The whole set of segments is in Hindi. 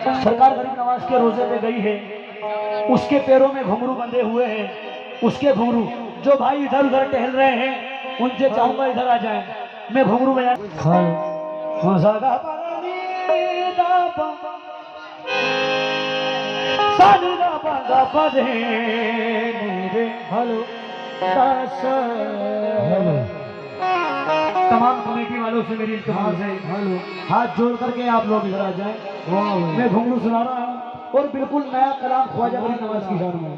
सरकार गरीब नवाज के रोजे पे गई है, उसके पैरों में घुंघरू बंधे हुए हैं, उसके घुंघरू। जो भाई इधर उधर टहल रहे हैं उनसे चाहूंगा इधर आ जाएं, मैं घुंघरू बजा। हेलो तमाम कमेटी वालों से मेरी इल्तिमास है, हेलो हाथ जोड़ करके आप लोग इधर आ जाएं। मैं घुंघरू सुना रहा हूँ और बिल्कुल नया कलाम ख्वाजा गरीब नवाज की शान में।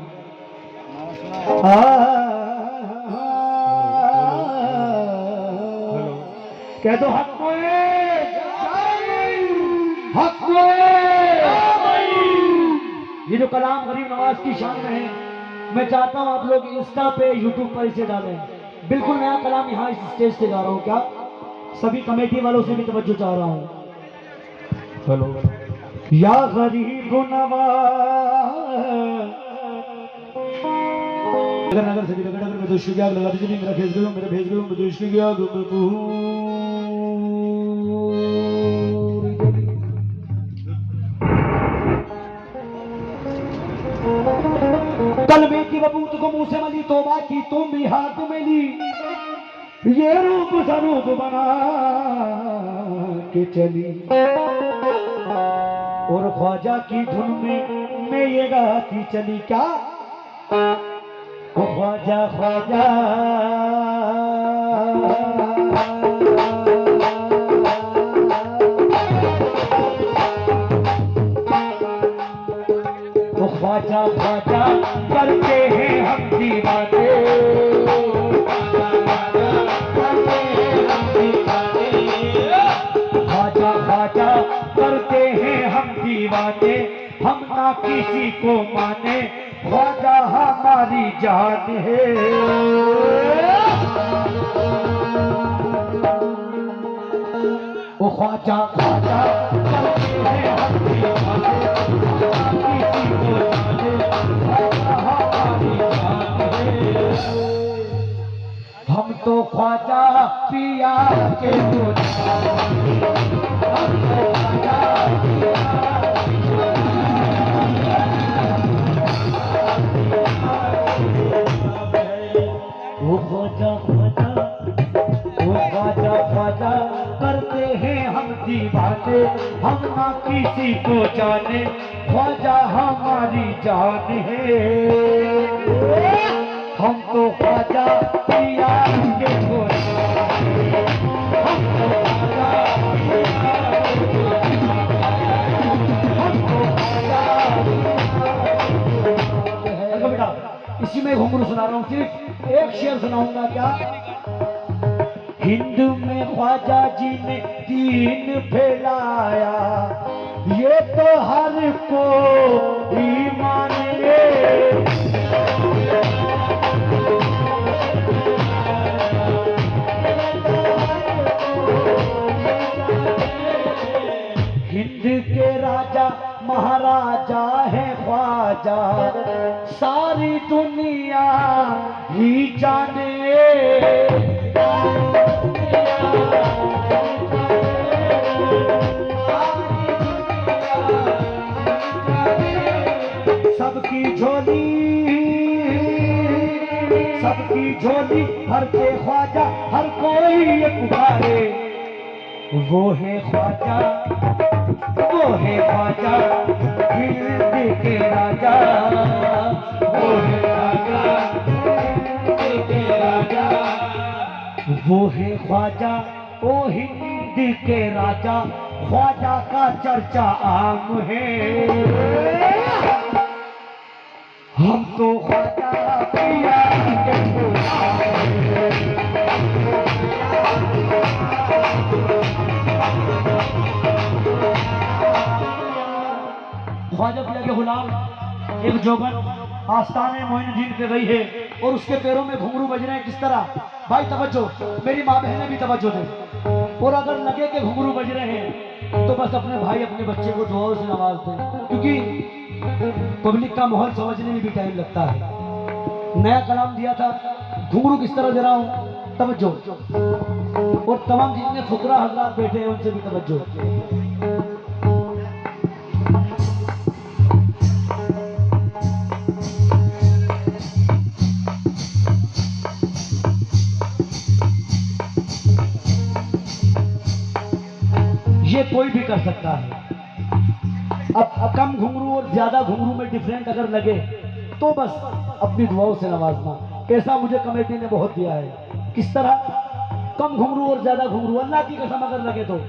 कह दो हक ये जो कलाम गरीब नवाज की शान में है, मैं चाहता हूं आप लोग इंस्टा पे यूट्यूब पर इसे डालें। बिल्कुल नया कलाम यहाँ इस स्टेज से गा रहा हूँ, क्या सभी कमेटी वालों से भी तवज्जो चाह रहा हूँ। हेलो या गरीब नवाज नगर से नगर में दोषी की आग लगा दीजिए, मेरा भेज गयो मेरे भेज गयो दोषी की आग कलमे की बबूत को मुंह से मली, तौबा की तुम भी हाथ में ली, ये रूप स्वरूप बना के चली और ख्वाजा की धुन में ये गाती चली। क्या ख्वाजा ख्वाजा ख्वाजा ख्वाजा करते हैं हम दीवाने, ख्वाजा ख्वाजा करते हैं हम दीवाने, हम ना किसी को माने, ख्वाजा हमारी जान है। वो ख्वाजा ख्वाजा करते हैं हम दीवाने, किसी को जाने, ख्वाजा हमारी जान है। हम तो ख्वाजा पिया के तो हम तो ख्वाजा वो ख्वाजा ख्वाजा करते हैं हम दीवाने, हम ना किसी को जाने, ख्वाजा हमारी जान है। हम तो ख्वाजा पिया के हो, हम तो ख्वाजा बेटा इसी में घुंघरू सुना रहा हूँ, सिर्फ एक शेर सुनाऊंगा। क्या हिंद में ख्वाजा जी ने दीन फैलाया, ये तो हर को ईमान हिंद के राजा महाराजा है ख्वाजा, सारी दुनिया ही जाने। सबकी झोली भरते ख्वाजा, हर कोई ये पुकारे, वो है ख्वाजा हिंद के राजा, वो है ख्वाजा हिंद के राजा, वो है ख्वाजा ओ हिंद के राजा, ख्वाजा का चर्चा आम है। हम तो ख्वाजा पिया के ख्वाजा पिया के गुलाम एक जोगन आस्थाने मोइनुद्दीन पे गई है और उसके पैरों में घुंघरू बज रहे हैं। किस तरह भाई तवज्जो, मेरी माँ बहनें भी तवज्जो दें। और अगर लगे कि घुंघरू बज रहे हैं तो बस अपने भाई अपने बच्चे को दुआओं से नवाज दें, क्योंकि पब्लिक का माहौल समझने में भी टाइम लगता है। नया कलाम दिया था, घुंघरू किस तरह दे रहा हूँ, तवज्जो। और तमाम जितने फुकरा हजरात बैठे हैं उनसे भी तवज्जो। कर सकता है। अब कम घुंघरू और ज्यादा घुंघरू में डिफरेंट अगर लगे तो बस अपनी दुआओं से नवाजना। ऐसा मुझे कमेटी ने बहुत दिया है। किस तरह? कम घुंघरू और ज्यादा घुंघरू, अल्लाह की कसम अगर लगे तो।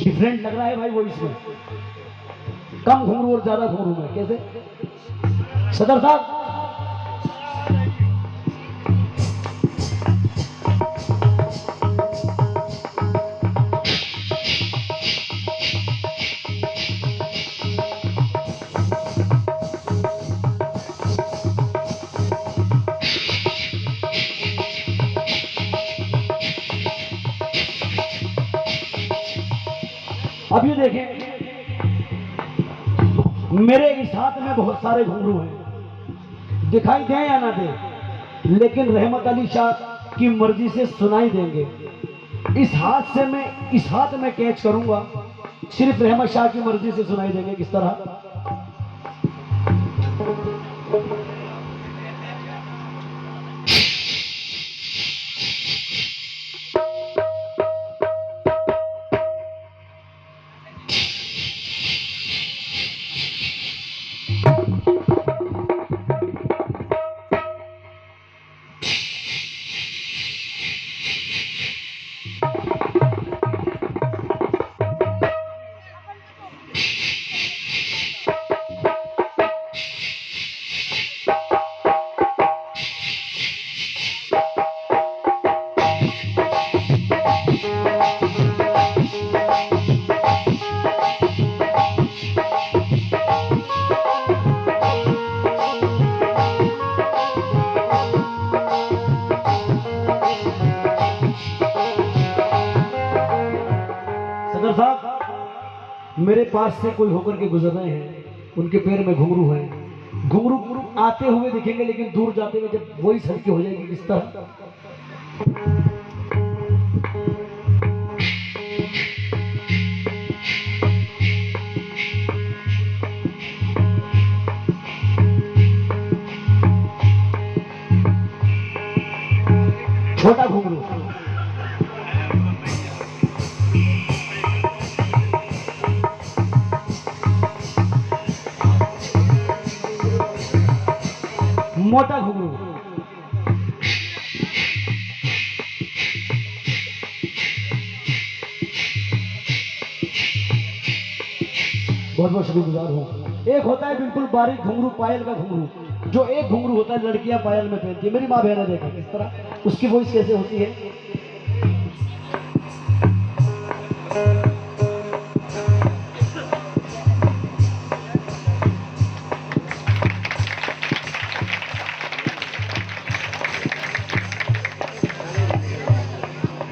डिफरेंट लग रहा है भाई वो इसमें, कम घुंघरू और ज्यादा घुंघरू में। कैसे सदर साहब? अब ये देखें, मेरे इस हाथ में बहुत सारे घुंघरू हैं, दिखाई दें या ना दे, लेकिन रहमत अली शाह की मर्जी से सुनाई देंगे। इस हाथ से मैं इस हाथ में कैच करूंगा, सिर्फ रहमत शाह की मर्जी से सुनाई देंगे। किस तरह? साहब, मेरे पास से कोई होकर के गुजर रहे हैं, उनके पैर में घुंघरू है। घुंघरू आते हुए दिखेंगे, लेकिन दूर जाते हुए जब वही हल्की हो जाएगी। किस तरह? छोटा घुंघरू, मोटा घुंघरू, बहुत बहुत शुक्रगुजार हूँ। एक होता है बिल्कुल बारीक घुंघरू, पायल का घुंघरू, जो एक घुंघरू होता है लड़कियां पायल में पहनती है। मेरी माँ बहन देखा किस तरह उसकी वॉइस कैसे होती है।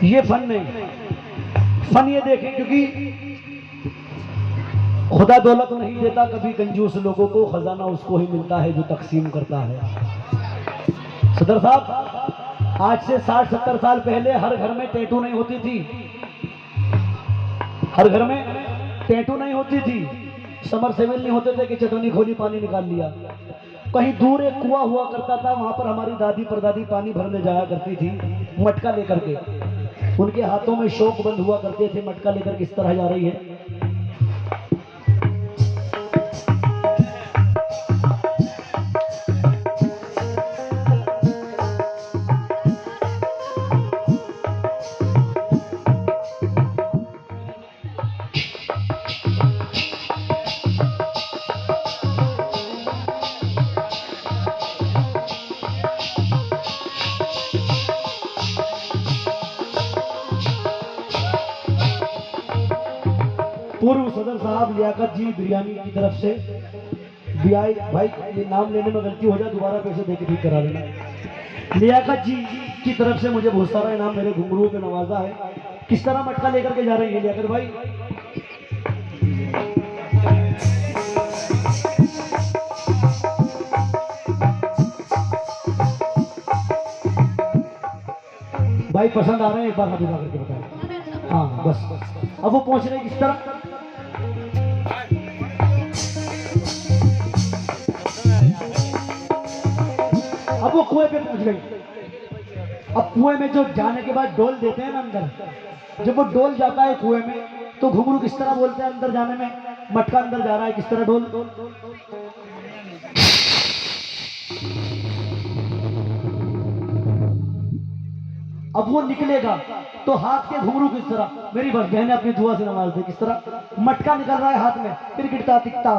ये फन नहीं, फन ये देखें, क्योंकि खुदा दौलत नहीं देता कभी कंजूस लोगों को, खजाना उसको ही मिलता है जो तकसीम करता है। सदर साहब, आज से 60-70 साल पहले हर घर में टैटू नहीं होती थी, हर घर में टैटू नहीं होती थी, समरसेबल नहीं होते थे कि चटनी खोली पानी निकाल लिया। कहीं दूर एक कुआं हुआ करता था, वहां पर हमारी दादी परदादी पानी भरने जाया करती थी मटका लेकर के। उनके हाथों में शौक बंद हुआ करते थे, मटका लेकर किस तरह जा रही है। पूर्व सदर साहब लियाकत जी बिरयानी की तरफ से भाई, ये नाम लेने में गलती हो जाए दोबारा पैसे देके ठीक करा लेना। लियाकत जी की तरफ से मुझे बहुत सारा इनाम मेरे घुंघरू पे नवाजा है। किस तरह मटका लेकर के जा रही है लियाकत भाई? भाई पसंद आ रहे हैं, एक बार हाथ उठा करके बताएं। हाँ बस, अब वो पहुंच रहे किस तरह? अब वो कुएं पे पहुंच गई। अब कुएं में जो जाने के बाद डोल देते हैं ना अंदर, जब वो डोल जाता है कुएं में, तो घुंघरू किस तरह बोलते हैं अंदर जाने में? मटका अंदर जा रहा है किस तरह डोल। अब वो निकलेगा तो हाथ के घुंघरू किस तरह? मेरी बस बहने अपनी दुआ से नवाज दे किस तरह? मटका निकल रहा है हाथ में, फिर गिरता टिकता।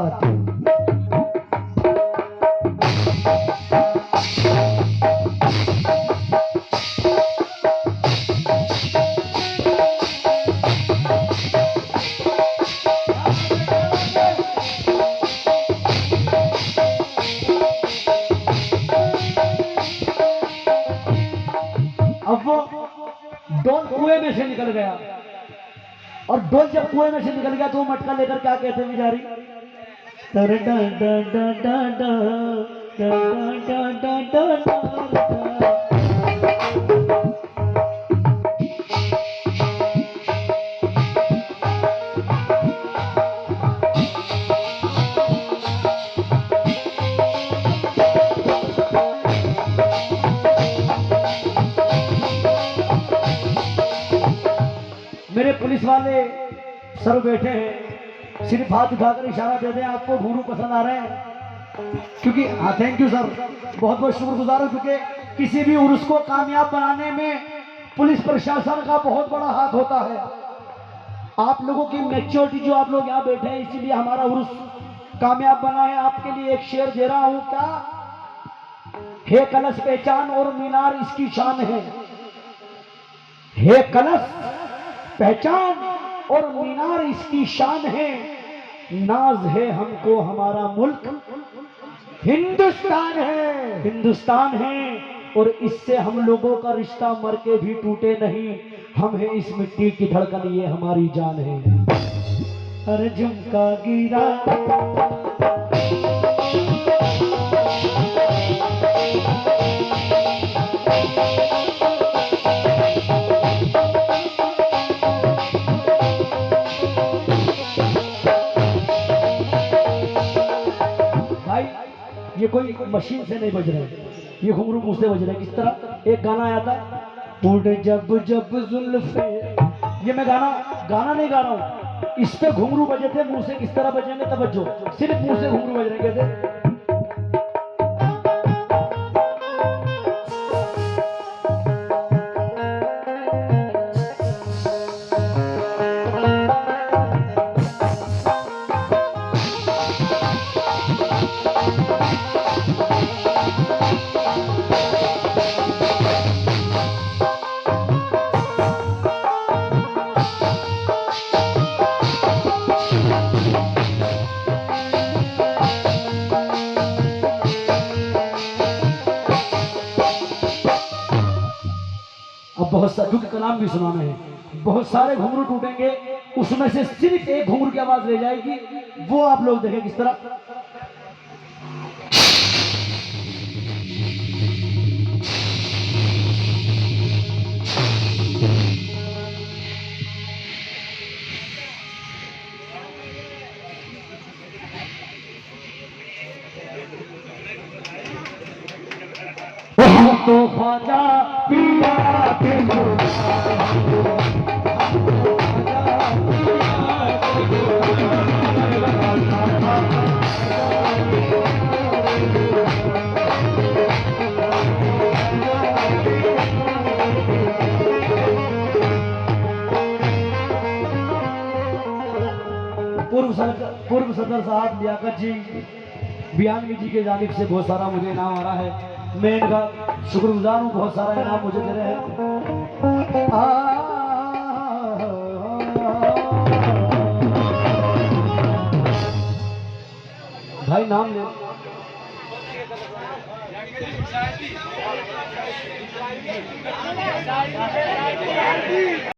अब वो डोल कुएं में से निकल गया, और डोल जब कुएं में से निकल गया तो वो मटका लेकर क्या कहते हैं बिचारी? डा डा डा डा डा डा डा डा डा डा। मेरे पुलिस वाले सर बैठे हैं, सिर्फ हाथ उठाकर इशारा दे दें आपको घुंघरू पसंद आ रहे हैं, क्योंकि हाँ थैंक यू सर, बहुत बहुत शुक्रगुजार हूं, क्योंकि किसी भी उर्स को कामयाब बनाने में पुलिस प्रशासन का बहुत बड़ा हाथ होता है। आप लोगों की मैच्योरिटी जो आप लोग यहाँ बैठे हैं, इसीलिए हमारा उर्स कामयाब बना है। आपके लिए एक शेर दे रहा हूं, क्या हे कलश पहचान और मीनार इसकी शान है। हे कलश पहचान और मीनार इसकी शान है, नाज है हमको हमारा मुल्क हिंदुस्तान है। हिंदुस्तान है और इससे हम लोगों का रिश्ता मर के भी टूटे नहीं। हम हैं इस मिट्टी की धड़कन, ये हमारी जान है। अरे झुमका गिरा ये कोई मशीन से नहीं बज रहे, ये घुंघरू मुंह से बज रहे। किस तरह? एक गाना आया था, उड़ जब जब जुल्फे, ये मैं गाना नहीं गा रहा हूँ, इस पे घुंघरू बजे थे। मुंह से किस तरह बजेंगे? तवज्जो, सिर्फ मुंह से घुंघरू बज रहे थे। अब बहुत सारे, क्योंकि कलाम भी सुनाना है, बहुत सारे घुंघरू टूटेंगे, उसमें से सिर्फ एक घुंघरू की आवाज ले जाएगी, वो आप लोग देखें किस तरह। तो ख्वाजा पिया के पूर्व सदर साहब लियाकत जी बयानवी जी के जानिब से बहुत सारा मुझे इनाम आ रहा है। मैं इनका शुक्रगुजार हूँ, बहुत सारा इनाम मुझे दे रहे हैं। भाई नाम ले।